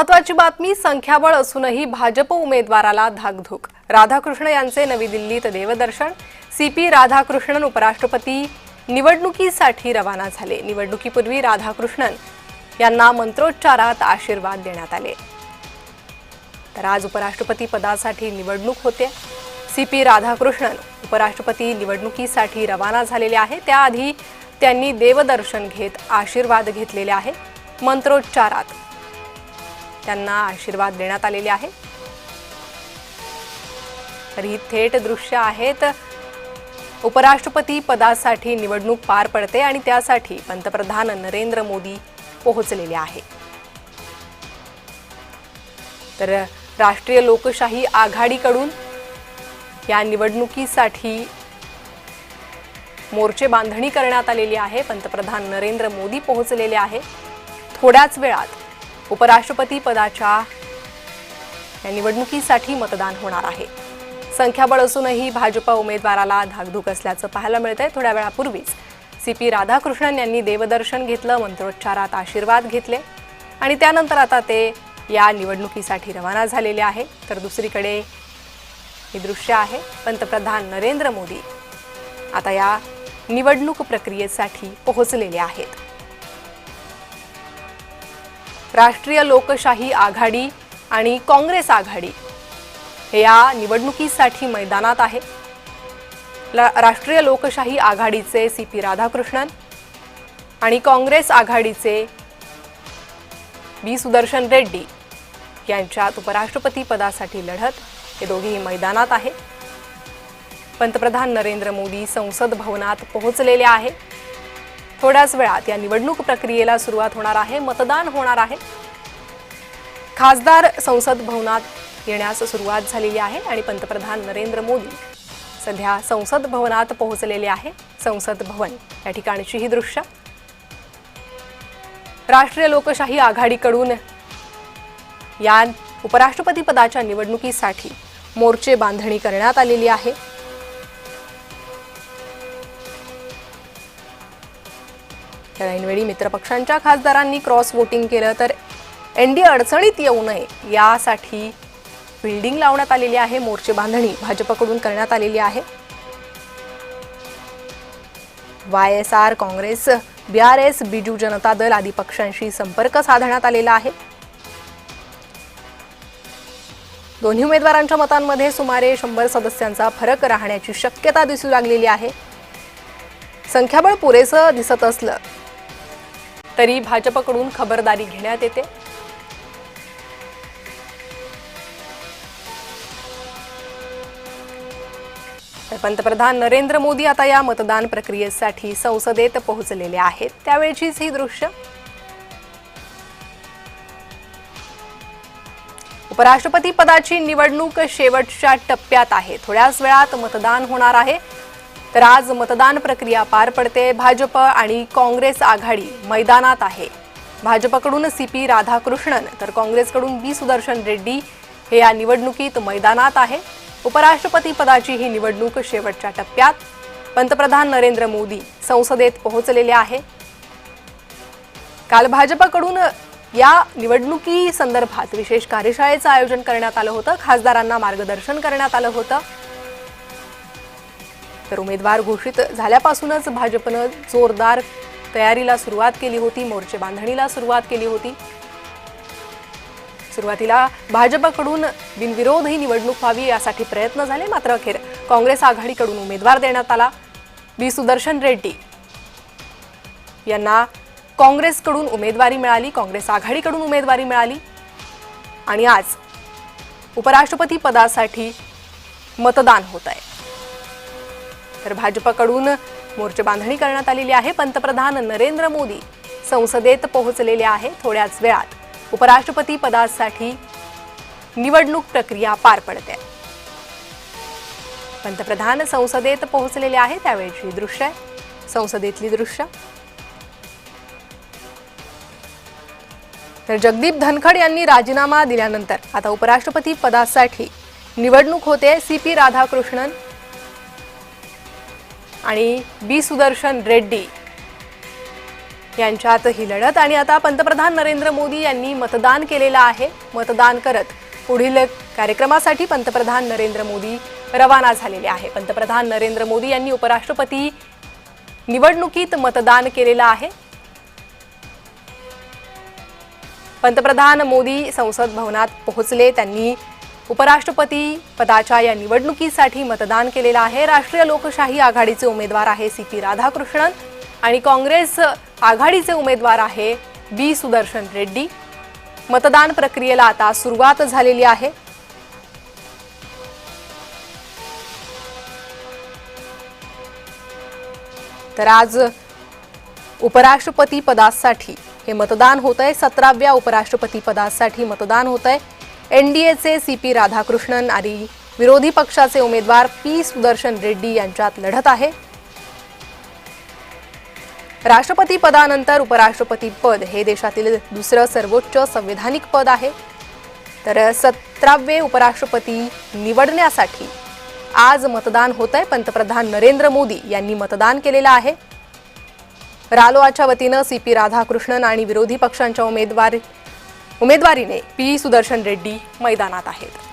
महत्वाची बातमी, संख्याबळ असूनही भाजप उमेदवाराला धाकधूक। राधाकृष्ण यांचे नवी दिल्लीत देवदर्शन। सीपी राधाकृष्णन उपराष्ट्रपती निवडणुकीसाठी रवाना झाले। निवडणुकीपूर्वी राधाकृष्णन यांना मंत्रोच्चारात आशीर्वाद देण्यात आले। तर आज उपराष्ट्रपती पदासाठी निवडणूक होते। सीपी राधाकृष्णन उपराष्ट्रपती निवडणुकीसाठी रवाना झालेले आहे। त्याआधी त्यांनी देवदर्शन घेत आशीर्वाद घेतलेले आहे। मंत्रोच्चारात त्यांना आशीर्वाद देण्यात आलेले आहे। तर ही थेट दृश्य आहेत। उपराष्ट्रपती पदासाठी निवडणूक पार पडते आणि त्यासाठी पंतप्रधान नरेंद्र मोदी पोहोचलेले आहे। तर राष्ट्रीय लोकशाही आघाडीकडून या निवडणुकीसाठी मोर्चे बांधणी करण्यात आलेली आहे। पंतप्रधान नरेंद्र मोदी पोहोचलेले आहे। थोड्याच वेळात उपराष्ट्रपती पदाच्या या निवडणुकीसाठी मतदान होणार आहे। संख्याबळ असूनही भाजप उमेदवाराला धाकधूक असल्याचं पाहायला मिळतंय। थोड्या वेळापूर्वीच सीपी राधाकृष्णन यांनी देवदर्शन घेतलं, मंत्रोच्चारात आशीर्वाद घेतले आणि त्यानंतर आता ते या निवडणुकीसाठी रवाना झालेले आहे। तर दुसरीकडे हे दृश्य आहे, पंतप्रधान नरेंद्र मोदी आता या निवडणूक प्रक्रियेसाठी पोहोचलेले आहेत। राष्ट्रीय लोकशाही आघाडी आणि काँग्रेस आघाडी या निवडणुकीसाठी मैदानात आहे। राष्ट्रीय लोकशाही आघाडीचे सीपी राधाकृष्णन आणि काँग्रेस आघाडीचे बी सुदर्शन रेड्डी यांच्यात उपराष्ट्रपती पदासाठी लढत, हे दोघेही मैदानात आहे। पंतप्रधान नरेंद्र मोदी संसद भवनात पोहोचलेले आहे। थोड्याच वेळात या निवडणूक प्रक्रियेला सुरुवात होणार आहे, मतदान होणार आहे। खासदार संसद भवनात येण्यास सुरुवात झालेली आहे आणि पंतप्रधान नरेंद्र मोदी सध्या संसद भवनात पोहोचलेले आहे। संसद भवन या ठिकाणची ही दृश्य। राष्ट्रीय लोकशाही आघाडीकडून या उपराष्ट्रपती पदाच्या निवडणुकीसाठी मोर्चे बांधणी करण्यात आलेली आहे। तर ऐनवेळी मित्रपक्षांच्या खासदारांनी क्रॉस वोटिंग केलं तर एनडीए अडचणीत येऊ नये यासाठी बिल्डिंग लावण्यात आलेली आहे। मोर्चे बांधणी भाजपकडून करण्यात आलेली आहे। वायएसआर, काँग्रेस, बीआरएस, बिजू जनता दल आदी पक्षांशी संपर्क साधण्यात आलेला आहे। दोन्ही उमेदवारांच्या मतांमध्ये सुमारे 100 सदस्यांचा फरक राहण्याची शक्यता दिसू लागलेली आहे। संख्याबळ पुरेसं दिसत असलं तरी भाजपकडून खबरदारी घेण्यात येते। पंतप्रधान नरेंद्र मोदी आता या मतदान प्रक्रियेसाठी संसदेत पोहोचलेले आहेत। त्यावेळीच ही दृश्य। उपराष्ट्रपती पदाची निवडणूक शेवटच्या टप्प्यात आहे। थोड्याच वेळात मतदान होणार आहे। तर आज मतदान प्रक्रिया पार पडते। भाजप आणि काँग्रेस आघाडी मैदानात आहे। भाजपकडून सीपी राधाकृष्णन तर काँग्रेसकडून बी सुदर्शन रेड्डी हे या निवडणुकीत मैदानात आहे। उपराष्ट्रपती पदाची ही निवडणूक शेवटच्या टप्प्यात। पंतप्रधान नरेंद्र मोदी संसदेत पोहोचलेले आहे। काल भाजपकडून या निवडणुकी संदर्भात विशेष कार्यशाळेचं आयोजन करण्यात आलं होतं। खासदारांना मार्गदर्शन करण्यात आलं होतं। तर उमेदवार घोषित झाल्यापासूनच भाजपनं जोरदार तयारीला सुरुवात केली होती, मोर्चे बांधणीला सुरुवात केली होती। सुरुवातीला भाजपकडून बिनविरोध ही निवडणूक व्हावी यासाठी प्रयत्न झाले, मात्र अखेर काँग्रेस आघाडीकडून उमेदवार देण्यात आला। बी सुदर्शन रेड्डी यांना काँग्रेसकडून उमेदवारी मिळाली, काँग्रेस आघाडीकडून उमेदवारी मिळाली आणि आज उपराष्ट्रपती पदासाठी मतदान होत आहे। तर भाजपकडून मोर्चे बांधणी करण्यात आलेली आहे। पंतप्रधान नरेंद्र मोदी संसदेत पोहोचलेले आहे। थोड्याच वेळात उपराष्ट्रपती पदासाठी निवडणूक प्रक्रिया पार पडते। पंतप्रधान संसदेत पोहोचलेले आहे, त्यावेळची दृश्य आहे, संसदेतली दृश्य। तर जगदीप धनखड यांनी राजीनामा दिल्यानंतर आता उपराष्ट्रपती पदासाठी निवडणूक होते। सीपी राधाकृष्णन आणि बी सुदर्शन रेड्डी यांच्यात ही लढत आणि आता पंतप्रधान नरेंद्र मोदी यांनी मतदान केलेलं आहे। मतदान करत पुढील कार्यक्रमासाठी पंतप्रधान नरेंद्र मोदी रवाना झालेले आहे। पंतप्रधान नरेंद्र मोदी यांनी उपराष्ट्रपती निवडणुकीत मतदान केलेलं आहे। पंतप्रधान मोदी संसद भवनात पोहोचले। त्यांनी उपराष्ट्रपती पदाच्या या निवडणुकीसाठी मतदान केलेलं आहे। राष्ट्रीय लोकशाही आघाडीचे उमेदवार आहे सीपी राधाकृष्णन आणि काँग्रेस आघाडीचे उमेदवार आहे बी सुदर्शन रेड्डी। मतदान प्रक्रियेला आता सुरुवात झालेली आहे। तर आज उपराष्ट्रपती पदासाठी हे मतदान होतंय। 17व्या उपराष्ट्रपती पदासाठी मतदान होतंय। एनडीएचे सीपी राधाकृष्णन आणि विरोधी पक्षाचे उमेदवार पी सुदर्शन रेड्डी यांच्यात लढत आहे। राष्ट्रपती पदानंतर उपराष्ट्रपती पद हे देशातील दुसरं सर्वोच्च संवैधानिक पद आहे। तर 17वे उपराष्ट्रपती निवडण्यासाठी आज मतदान होतंय। पंतप्रधान नरेंद्र मोदी यांनी मतदान केलेलं आहे। रालोआच्या वतीनं सीपी राधाकृष्णन आणि विरोधी पक्षांच्या उमेदवारीने पी सुदर्शन रेड्डी मैदानात आहेत।